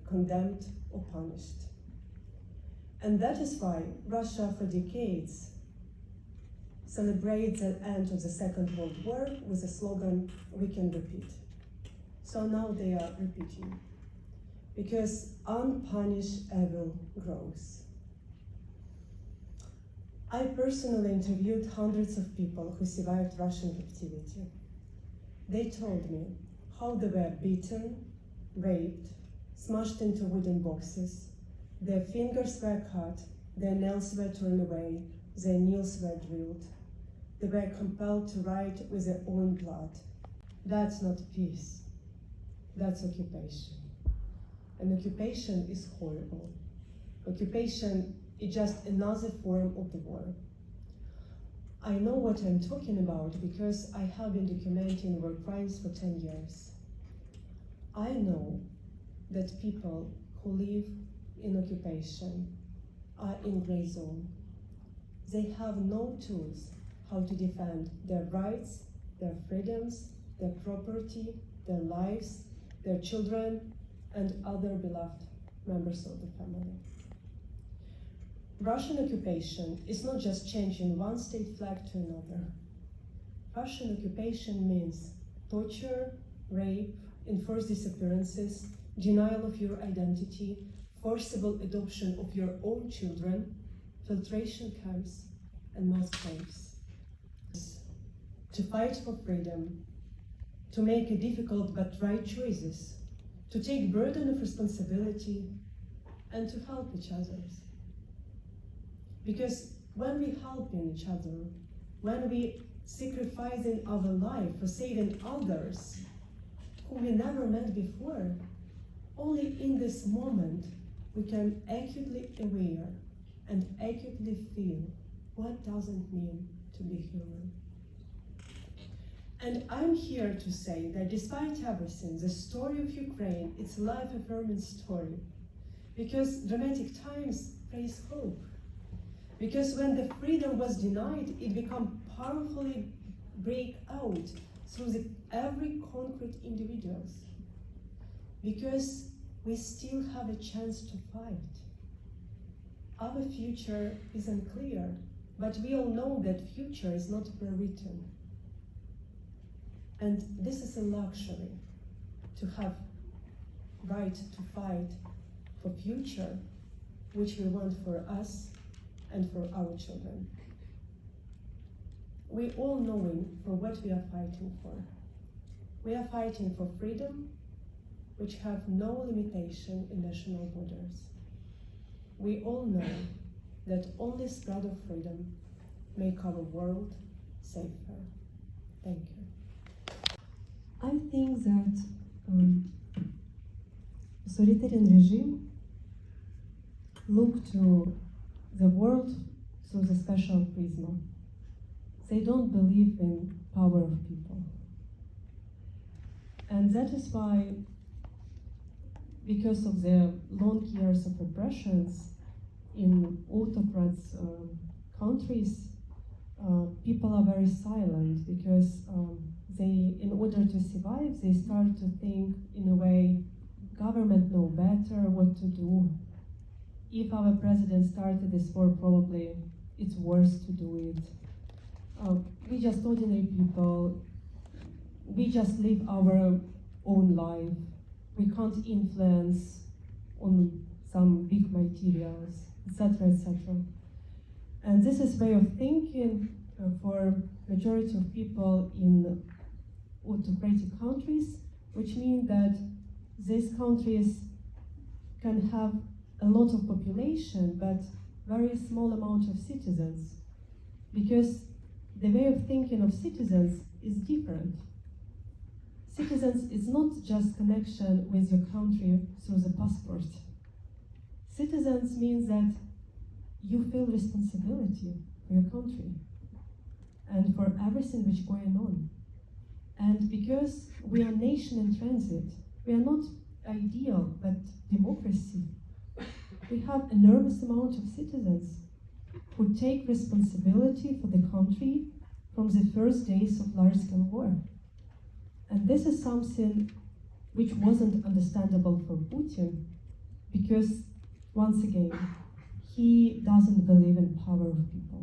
condemned or punished. And that is why Russia for decades celebrates the end of the Second World War with a slogan, "We can repeat." So now they are repeating, because unpunished evil grows. I personally interviewed hundreds of people who survived Russian captivity. They told me how they were beaten, raped, smashed into wooden boxes, their fingers were cut, their nails were torn away, their nails were drilled. They were compelled to write with their own blood. That's not peace, that's occupation. And occupation is horrible. Occupation is just another form of the war. I know what I'm talking about because I have been documenting war crimes for 10 years. I know that people who live in occupation are in gray zone. They have no tools how to defend their rights, their freedoms, their property, their lives, their children, and other beloved members of the family. Russian occupation is not just changing one state flag to another. Russian occupation means torture, rape, enforced disappearances, denial of your identity, forcible adoption of your own children, filtration camps, and mass graves. To fight for freedom, to make a difficult but right choices, to take burden of responsibility, and to help each other. Because when we help each other, when we sacrificing our life for saving others who we never met before, only in this moment we can acutely aware and acutely feel what does it mean to be human. And I'm here to say that despite everything, the story of Ukraine is a life-affirming story, because dramatic times raise hope. Because when the freedom was denied, it became powerfully break out through every concrete individuals. Because we still have a chance to fight. Our future is unclear, but we all know that future is not pre-written. And this is a luxury, to have right to fight for future, which we want for us and for our children. We all knowing for what we are fighting for. We are fighting for freedom, which have no limitation in national borders. We all know that only spread of freedom make our world safer. Thank you. I think that authoritarian regime look to the world through the special prism. They don't believe in power of people. And that is why, because of the long years of repressions in autocrats countries, people are very silent, because they, in order to survive, they start to think in a way, government know better what to do. If our president started this war, probably it's worse to do it. We just ordinary people, we just live our own life. We can't influence on some big materials, etc., etc. And this is way of thinking for majority of people in autocratic countries, which means that these countries can have a lot of population, but very small amount of citizens, because the way of thinking of citizens is different. Citizens is not just connection with your country through the passport. Citizens means that you feel responsibility for your country and for everything which is going on. And because we are nation in transit, we are not ideal, but democracy. We have enormous amount of citizens who take responsibility for the country from the first days of large-scale war. And this is something which wasn't understandable for Putin, because, once again, he doesn't believe in power of people.